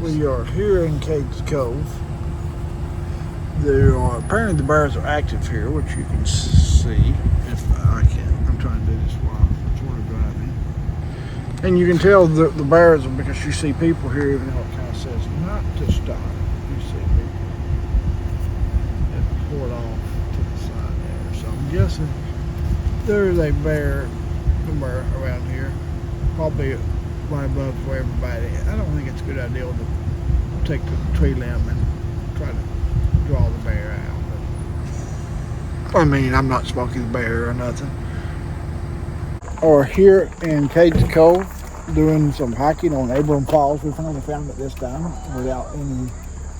We are here in Cades Cove. Apparently the bears are active here, which you can see if I can. I'm trying to do this while sort of driving. And you can tell the bears are because you see people here, even though it kind of says not to stop. You see people that poured off to the side there. So I'm guessing there is a bear somewhere around here, probably right above where everybody is. I don't think it's a good idea to take the tree limb and try to draw the bear out. But, I mean, I'm not Smoky the bear or nothing. Or here in Cades Cove, doing some hiking on Abram Falls. We finally found it this time without any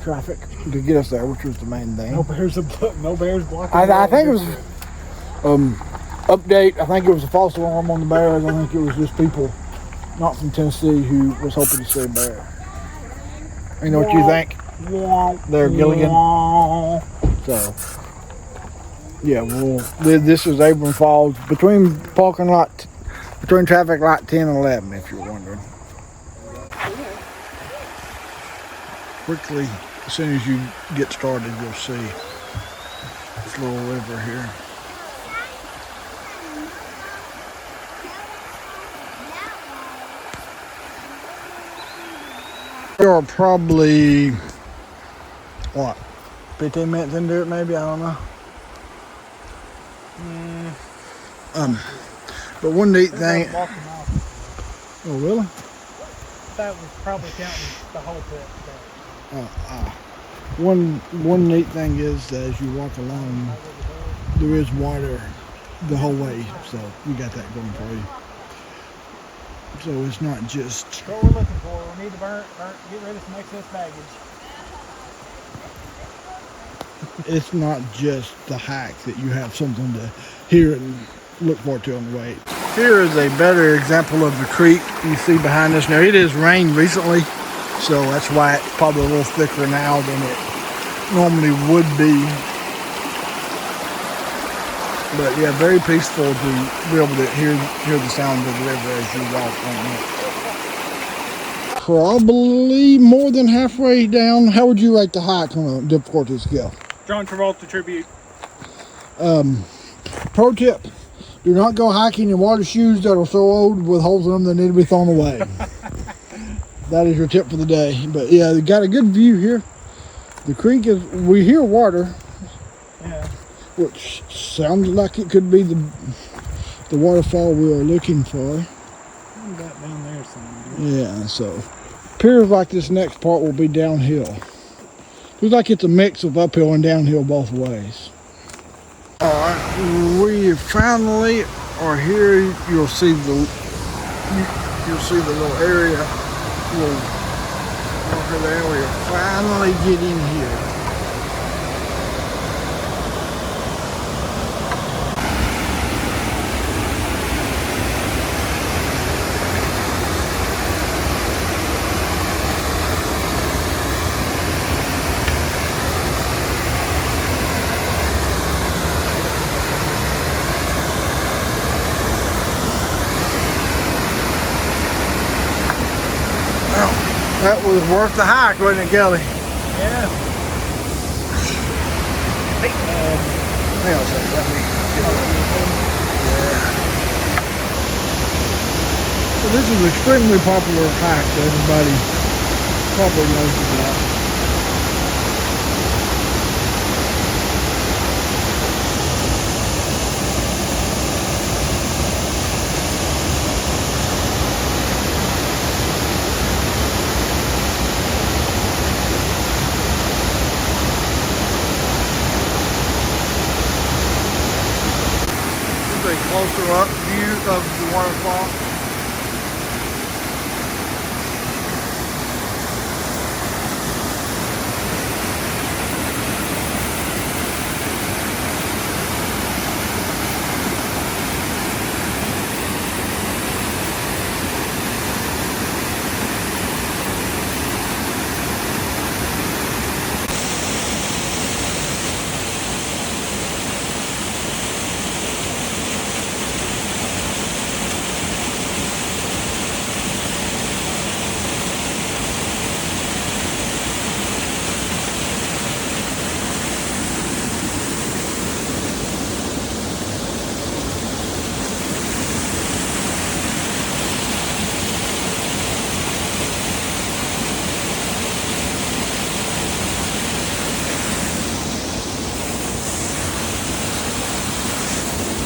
traffic to get us there, which was the main thing. No bears blocking. I think it was update. I think it was a false alarm on the bears. I think it was just people not from Tennessee who was hoping to see a bear. You know what you think? They're Gilligan. So, yeah, well, this is Abram Falls between traffic light 10 and 11, if you're wondering. Quickly, as soon as you get started, you'll see this little river here. We are probably, 15 minutes into it maybe, I don't know. But one neat thing. Oh, really? That was probably counting the whole pit. One neat thing is that as you walk along, there is water the whole way, so you got that going for you. So it's not just. That's what we're looking for. We need to get rid of some excess baggage. It's not just the hike that you have something to hear and look forward to on the way. Here is a better example of the creek you see behind us. Now it has rained recently, so that's why it's probably a little thicker now than it normally would be. But yeah, very peaceful to be able to hear the sound of the river as you walk on it. Probably more than halfway down. How would you rate the hike on a difficulty scale? John Travolta tribute. Pro tip: do not go hiking in water shoes that are so old with holes in them that need to be thrown away. That is your tip for the day. But yeah, we got a good view here. The creek is, we hear water. Yeah. Which sounds like it could be the waterfall we are looking for. That down there somewhere. Yeah, so appears like this next part will be downhill. Looks like it's a mix of uphill and downhill both ways. Alright, we finally are here. You'll see the little area, little marker there. We are finally getting here. That was worth the hike, wasn't it, Kelly? Yeah. Hang on a second, let me get over. Yeah. So this is an extremely popular hike that everybody probably knows about. A closer up view of the waterfall.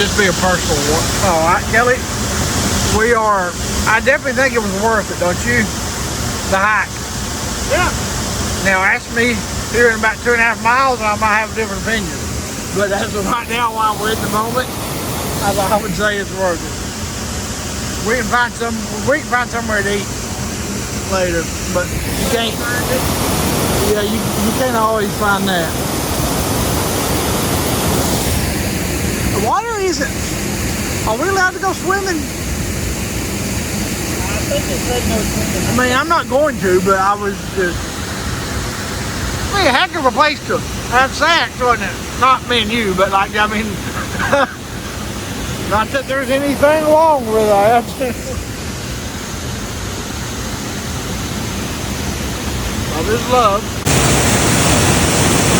Just be a personal one. All right, Kelly. I definitely think it was worth it, don't you? The hike. Yeah. Now ask me here in about 2.5 miles and I might have a different opinion. But as of right now, while we're in the moment, I would say it's worth it. We can find somewhere to eat later, but you can't. Yeah, you can't always find that. The water isn't. Are we allowed to go swimming? I think it said no swimming. I mean, I'm not going to, but I was just. I mean, a heck of a place to have sex, wasn't it? Not me and you, but like, I mean, not that there's anything wrong with that. Love is love.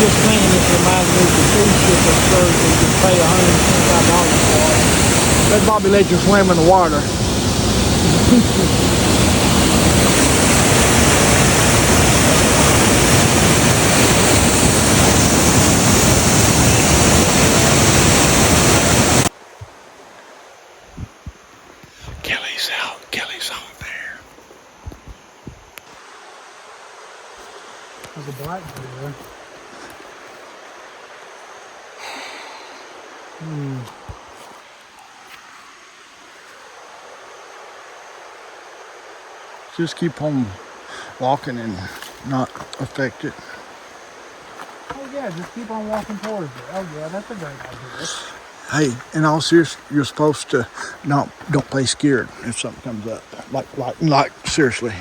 Just saying, this reminds me of the cruise ship excursion. You can pay $125 for it. They'd probably let you swim in the water. Kelly's out there. There's a blackbird there. Just keep on walking and not affect it. Oh yeah, just keep on walking towards it. Oh yeah, that's a great idea. Hey, in all seriousness, you're supposed to don't play scared if something comes up. Like seriously,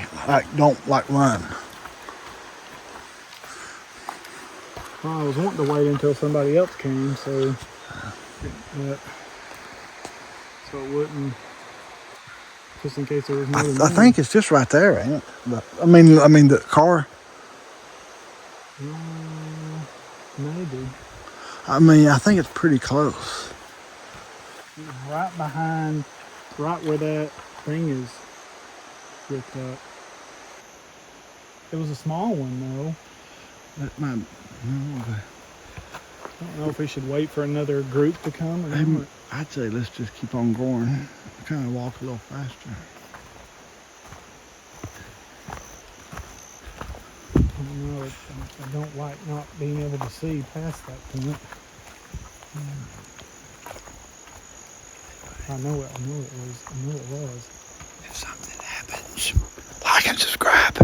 don't run. Well, I was wanting to wait until somebody else came, so it wouldn't, just in case there was more than I think it's just right there, ain't it? But, I mean the car. Maybe. I mean, I think it's pretty close. Right behind, right where that thing is ripped up. It was a small one though. That might. No, I don't know if we should wait for another group to come or not. I'd say let's just keep on going. Kind of walk a little faster. I don't know. I don't like not being able to see past that point. I know it was. If something happens, like and subscribe.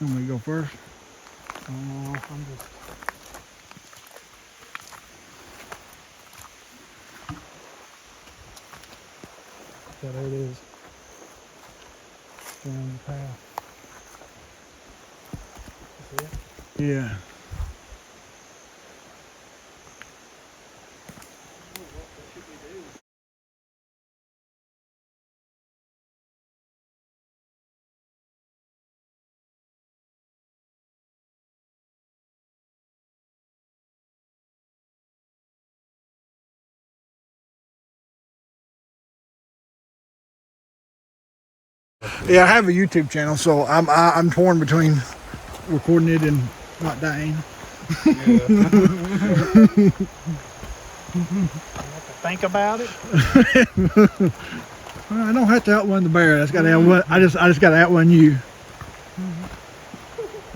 Want me to go first? I'm just. Yeah, there it is. Down the path. See it? Yeah. Yeah, I have a YouTube channel, so I'm torn between recording it and not dying. You have to think about it. Well, I don't have to outrun the bear. I just got to outrun you.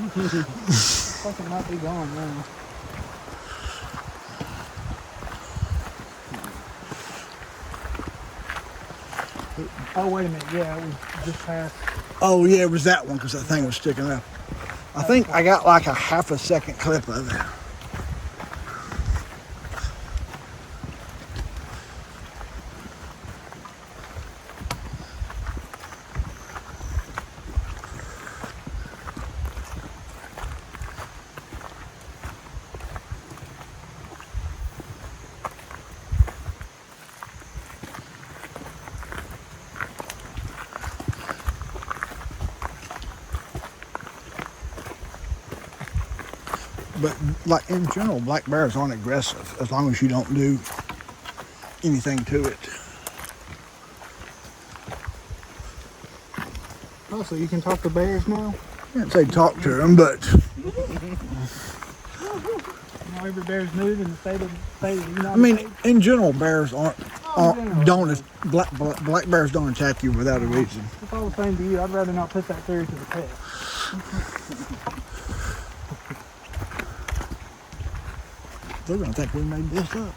I think it might be gone now. Oh wait a minute, yeah, it was just past. Oh yeah, it was that one because that thing was sticking up. I think I got like a half a second clip of it. But like in general, black bears aren't aggressive as long as you don't do anything to it. Oh, so you can talk to bears now? I can't say talk to them, but Now every bear's moved in the state of the United I mean, States. in general, bears Oh, in general, don't okay. black bears don't attack you without a reason. It's all the same to you. I'd rather not put that theory to the test. They're gonna think we made this up.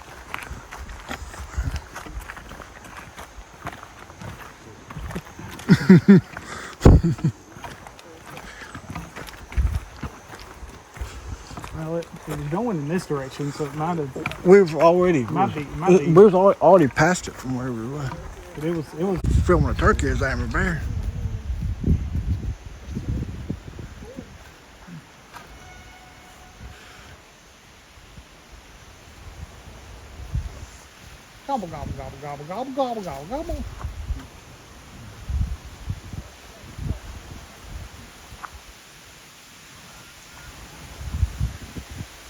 Well, it was going in this direction, so it might have. We've already Might be. we've already passed it from where we were. But it was. Filming a turkey as I am a bear. Gobble gobble gobble gobble gobble gobble gobble gobble.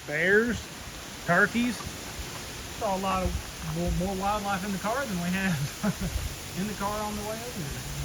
Bears, turkeys. Saw a lot of more wildlife in the car than we had in the car on the way over here.